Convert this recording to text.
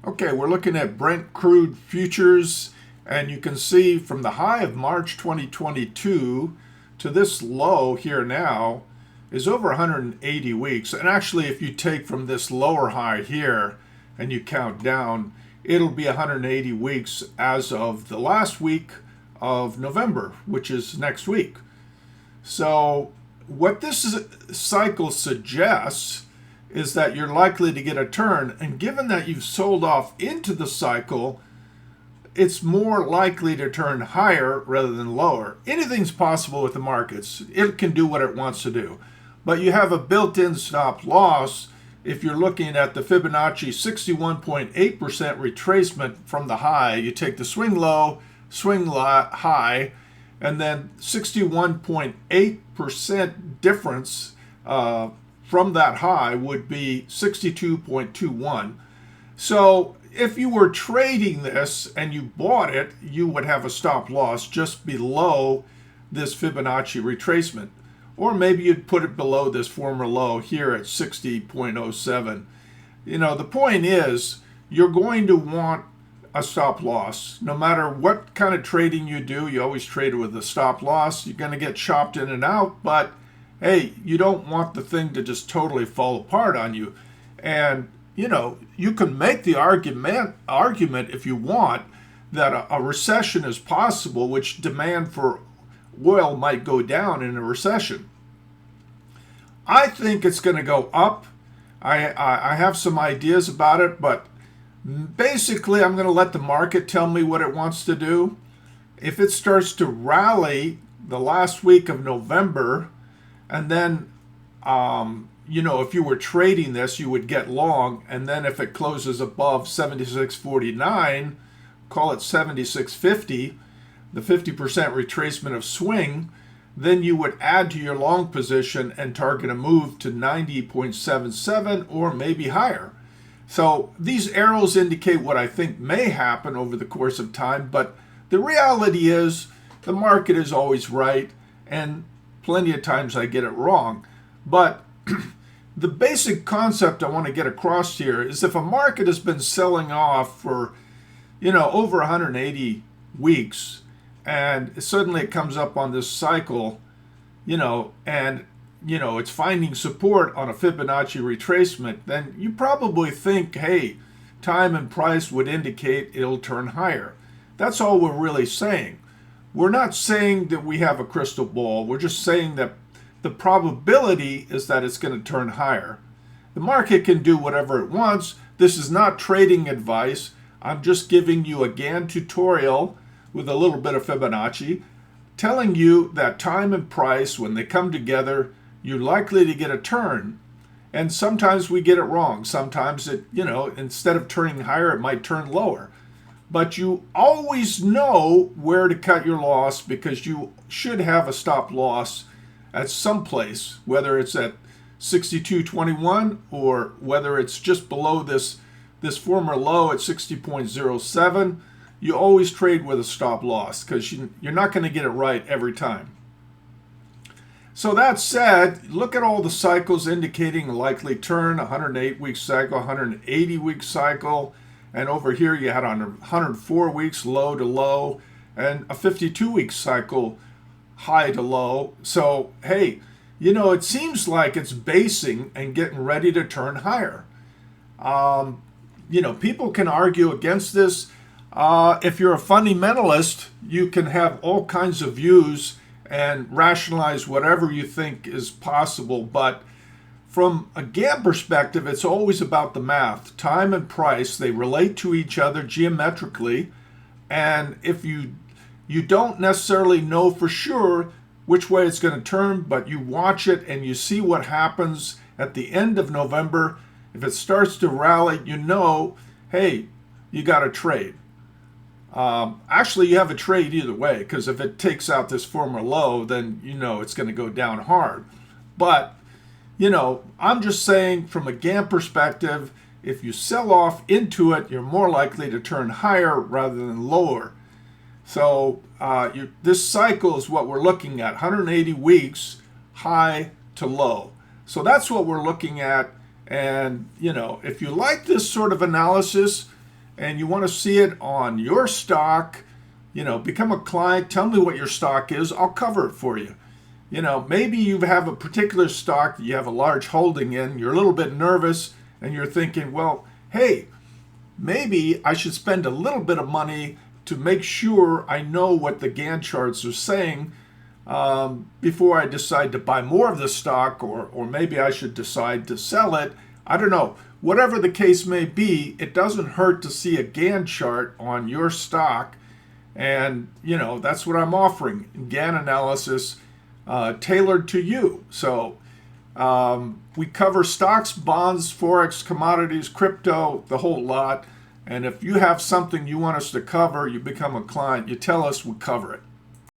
Okay, we're looking at Brent Crude futures, and you can see from the high of March 2022 to this low here now is over 180 weeks. And actually, if you take from this lower high here and you count down, it'll be 180 weeks as of the last week of November, which is next week. So, what this cycle suggests is that you're likely to get a turn. And given that you've sold off into the cycle, it's more likely to turn higher rather than lower. Anything's possible with the markets. It can do what it wants to do. But you have a built-in stop loss if you're looking at the Fibonacci 61.8% retracement from the high. You take the swing low, high, and then 61.8% difference from that high would be 62.21. So if you were trading this and you bought it, you would have a stop loss just below this Fibonacci retracement. Or maybe you'd put it below this former low here at 60.07. The point is you're going to want a stop loss. No matter what kind of trading you do, you always trade with a stop loss. You're going to get chopped in and out, but hey, you don't want the thing to just totally fall apart on you. And, you can make the argument if you want that a recession is possible, which demand for oil might go down in a recession. I think it's going to go up. I have some ideas about it, but basically I'm going to let the market tell me what it wants to do. If it starts to rally the last week of November, and then, if you were trading this, you would get long. And then if it closes above 76.49, call it 76.50, the 50% retracement of swing, then you would add to your long position and target a move to 90.77 or maybe higher. So these arrows indicate what I think may happen over the course of time. But the reality is the market is always right, and plenty of times I get it wrong. But the basic concept I want to get across here is if a market has been selling off for, over 180 weeks, and suddenly it comes up on this cycle, and, it's finding support on a Fibonacci retracement, then you probably think, hey, time and price would indicate it'll turn higher. That's all we're really saying. We're not saying that we have a crystal ball. We're just saying that the probability is that it's going to turn higher. The market can do whatever it wants. This is not trading advice. I'm just giving you a Gann tutorial with a little bit of Fibonacci, telling you that time and price, when they come together, you're likely to get a turn. And sometimes we get it wrong. Sometimes it, instead of turning higher, it might turn lower. But you always know where to cut your loss, because you should have a stop loss at some place, whether it's at 62.21 or whether it's just below this former low at 60.07. You always trade with a stop loss because you're not going to get it right every time. So that said, look at all the cycles indicating a likely turn: 108-week cycle, 180-week cycle, and over here you had 104 weeks low to low, and a 52-week cycle high to low. So, hey, it seems like it's basing and getting ready to turn higher. People can argue against this. If you're a fundamentalist, you can have all kinds of views and rationalize whatever you think is possible. But from a Gann perspective, it's always about the math. Time and price, they relate to each other geometrically. And if you don't necessarily know for sure which way it's going to turn, but you watch it and you see what happens at the end of November. If it starts to rally, hey, you got to trade. Actually, you have a trade either way, because if it takes out this former low, then it's going to go down hard. But, I'm just saying from a Gann perspective, if you sell off into it, you're more likely to turn higher rather than lower. So this cycle is what we're looking at, 180 weeks, high to low. So that's what we're looking at. And, if you like this sort of analysis, and you want to see it on your stock, become a client, tell me what your stock is, I'll cover it for you. Maybe you have a particular stock that you have a large holding in, you're a little bit nervous, and you're thinking, well, hey, maybe I should spend a little bit of money to make sure I know what the Gann charts are saying before I decide to buy more of the stock, or maybe I should decide to sell it. I don't know. Whatever the case may be, it doesn't hurt to see a Gann chart on your stock. And, that's what I'm offering, Gann analysis tailored to you. So we cover stocks, bonds, forex, commodities, crypto, the whole lot. And if you have something you want us to cover, you become a client, you tell us, we cover it.